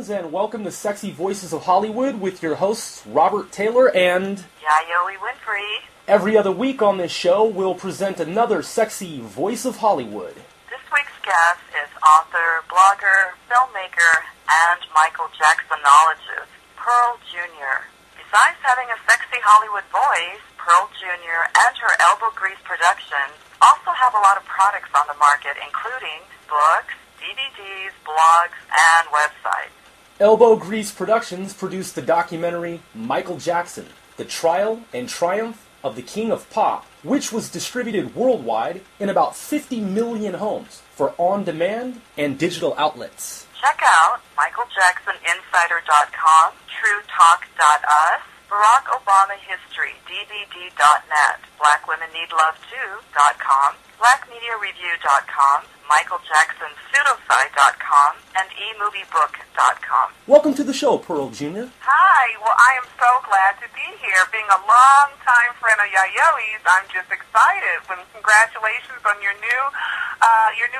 friends, and welcome to Sexy Voices of Hollywood with your hosts, Robert Taylor and... Yayoi Winfrey. Every other week on this show, we'll present another sexy voice of Hollywood. This week's guest is author, blogger, filmmaker, and Michael Jacksonologist, Pearl Jr. Besides having a sexy Hollywood voice, Pearl Jr. and her Elbow Grease Productions also have a lot of products on the market, including books, DVDs, blogs, and websites. Elbow Grease Productions produced the documentary Michael Jackson, The Trial and Triumph of the King of Pop, which was distributed worldwide in about 50 million homes for on-demand and digital outlets. Check out MichaelJacksonInsider.com, TrueTalk.us, Barack Obama History, DVD.net, BlackWomenNeedLoveToo.com, BlackMediaReview.com, MichaelJacksonPseudosci.com, and eMovieBook.com. Welcome to the show, Pearl Jr. Hi, well, I am so glad to be here. Being a long-time friend of Yayoi's, I'm just excited. And congratulations on your new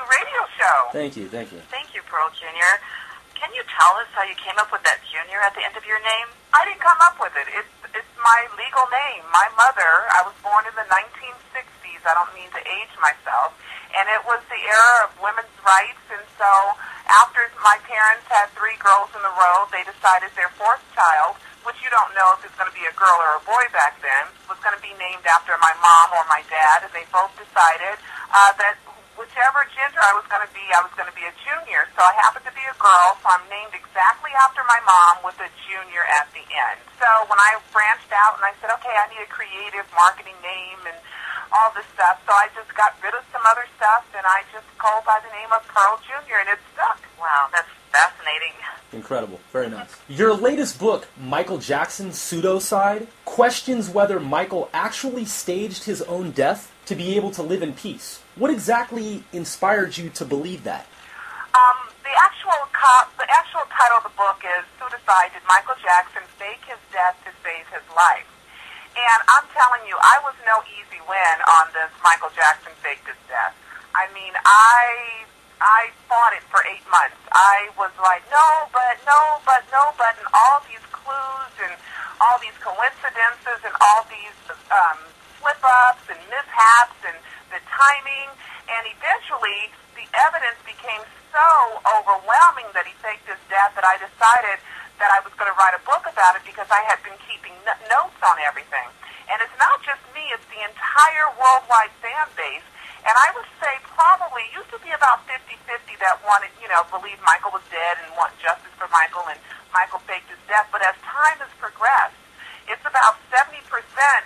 radio show. Thank you. Thank you, Pearl Jr. Can you tell us how you came up with that Junior at the end of your name? I didn't come up with it. It's my legal name. My mother, I was born in the 1960s. I don't mean to age myself. And it was the era of women's rights. And so after my parents had 3 girls in a row, they decided their 4th child, which you don't know if it's going to be a girl or a boy back then, was going to be named after my mom or my dad. And they both decided that whichever gender I was going to be a junior. So I happened to be a girl, so I'm named exactly after my mom with a junior at the end. So when I branched out and I said, okay, I need a creative marketing name and all this stuff, so I just got rid of some other stuff and I just go by the name of Pearl Jr. and it stuck. Wow, that's fascinating. Incredible. Very nice. Your latest book, Michael Jackson, Pseudosci, questions whether Michael actually staged his own death to be able to live in peace. What exactly inspired you to believe that? The actual title of the book is Pseudosci, Did Michael Jackson Fake His Death to Save His Life? And I'm telling you, I was no easy win on this Michael Jackson faked his death. I mean, I fought it for 8 months. I was like, no, but, and all these clues and all these coincidences and all these slip-ups and mishaps and the timing. And eventually, the evidence became so overwhelming that he faked his death that I decided that I was going to write a book about it because I had been keeping notes on everything. And it's not just me, it's the entire worldwide fan base. And I would say probably used to be about 50-50 that wanted, believed Michael was dead and want justice for Michael and Michael faked his death. But as time has progressed, it's about 70%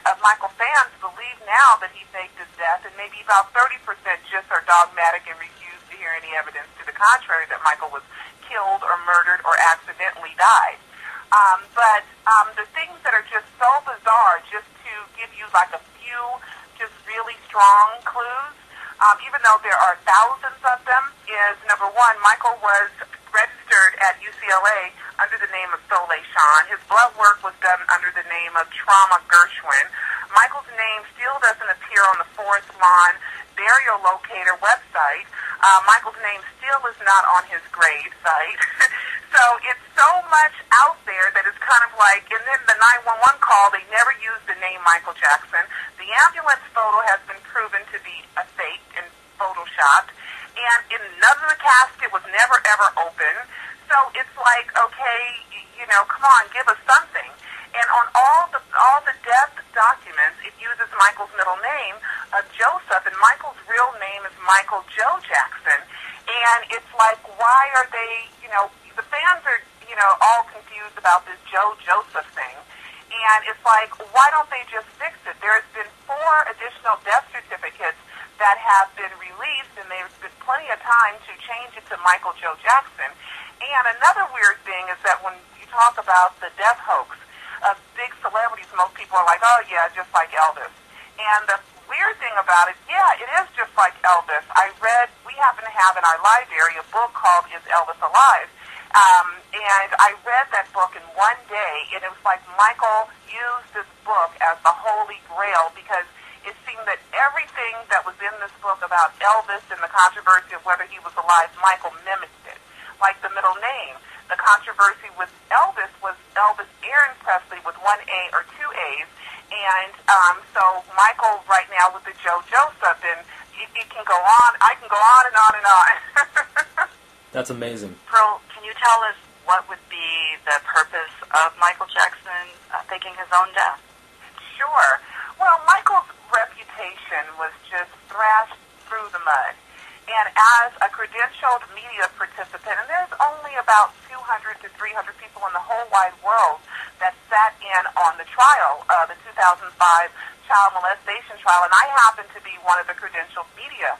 of Michael fans believe now that he faked his death, and maybe about 30% just are dogmatic and refuse to hear any evidence to the contrary that Michael was killed or murdered or accidentally died. But the things that are just so bizarre, just to give you like a few just really strong clues, even though there are thousands of them, is number one, Michael was registered at UCLA under the name of Soleil Sean. His blood work was done under the name of Trauma Gershwin. Michael's name still doesn't appear on the Forest Lawn burial locator website. Michael's name still is not on his grave site. So it's so much out there that it's kind of like, and then the 911 call, they never used the name Michael Jackson. The ambulance photo has been proven to be a fake and photoshopped. And in none of the casket was never ever open. So it's like, okay, come on, give us something. And on all the death documents, it uses Michael's middle name of Joseph, and Michael's real name is Michael Joe Jackson. And it's like, why are they, the fans are, all confused about this Joe Joseph thing. And it's like, why don't they just fix it? There's been 4 additional death certificates that have been released, and there's been plenty of time to change it to Michael Joe Jackson. And another weird thing is that when you talk about the death hoax of big celebrities, most people are like, oh yeah, just like Elvis. And the weird thing about it, yeah, it is just like Elvis. We happen to have in our library a book called Is Elvis Alive? And I read that book in one day, and it was like Michael used this book as the holy grail because it seemed that everything that was in this book about Elvis and the controversy of whether he was alive, Michael mimicked it. Like the middle name, the controversy with Elvis was Elvis Aaron Presley with one A or two A's. And so Michael right now with the Joe Joseph, and it can go on. I can go on and on and on. That's amazing. Pearl, can you tell us what would be the purpose of Michael Jackson faking his own death? Sure. Well, Michael's reputation was just thrashed through the mud. And as a credentialed media participant, and there's only about 200 to 300 people in the whole wide world that sat in on the trial, the 2005 child molestation trial, and I happen to be one of the credentialed media.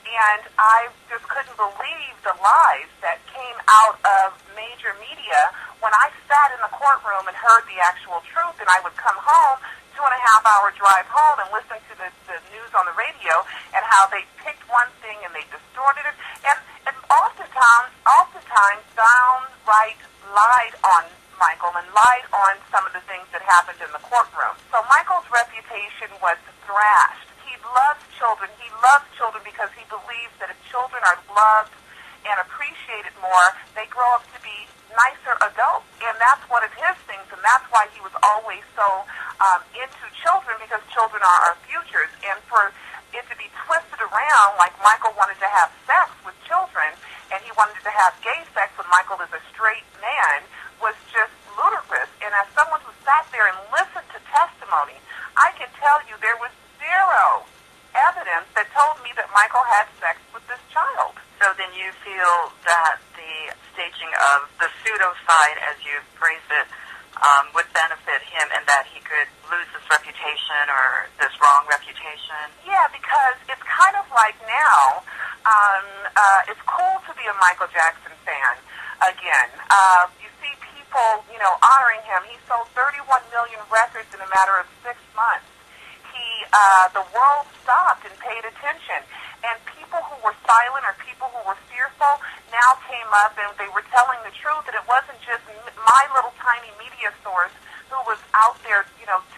And I just couldn't believe the lies that came out of major media when I sat in the courtroom and heard the actual truth, and I would come home, 2.5-hour drive home, and listen to the news on the radio and how they picked one thing and they distorted it, and oftentimes downright lied on Michael and lied on some of the things that happened in the courtroom. So Michael's reputation was thrashed. He loves children. He loves children because he believes that if children are loved and appreciated more, they grow up to be nicer adults. And that's one of his things, and that's why he was always so into children, because children are our futures. And for it to be twisted around, like Michael wanted to have sex with children, and he wanted to have gay sex when Michael is a straight man, was just ludicrous. And as someone who sat there and listened to testimony, I can tell you there was zero evidence that told me that Michael had sex with this child. So then you feel that the staging of the pseudo side, as you phrased it, would benefit him and that he could lose this reputation or this wrong reputation? Yeah, because it's kind of like now, it's cool to be a Michael Jackson fan again. You see people, honoring him. He sold 31 million records in a matter of 6 months. The world stopped and paid attention. And people who were silent or people who were fearful now came up and they were telling the truth. And it wasn't just my little tiny media source who was out there,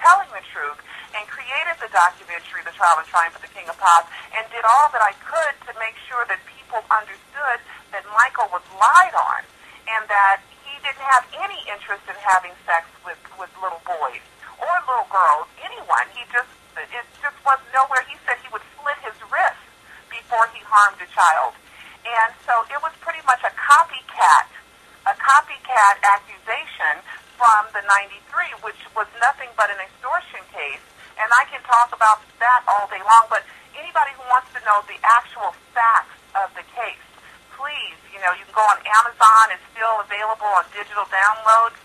telling the truth and created the documentary, The Trial and Triumph of the King of Pop, and did all that I could to make sure that people understood that Michael was lied on and that he didn't have any interest in having sex with little boys or little girls, anyone. It just was nowhere. He said he would slit his wrist before he harmed a child. And so it was pretty much a copycat accusation from the 93, which was nothing but an extortion case. And I can talk about that all day long, but anybody who wants to know the actual facts of the case, please, you can go on Amazon. It's still available on digital downloads.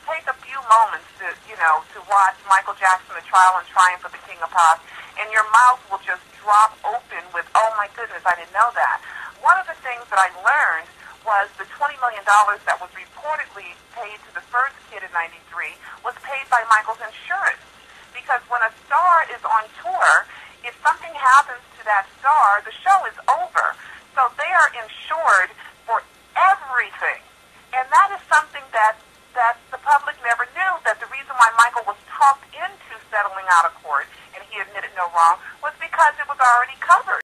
Take a few moments to watch Michael Jackson, The Trial and Triumph of the King of Pop, and your mouth will just drop open with, oh my goodness, I didn't know that. One of the things that I learned was the $20 million that was reportedly paid to the first kid in 93 was paid by Michael's insurance. Because when a star is on tour, if something happens to that star, the show is over. So they are insured for everything. And that is something that the public never knew, that the reason why Michael was talked into settling out of court, and he admitted no wrong, was because it was already covered.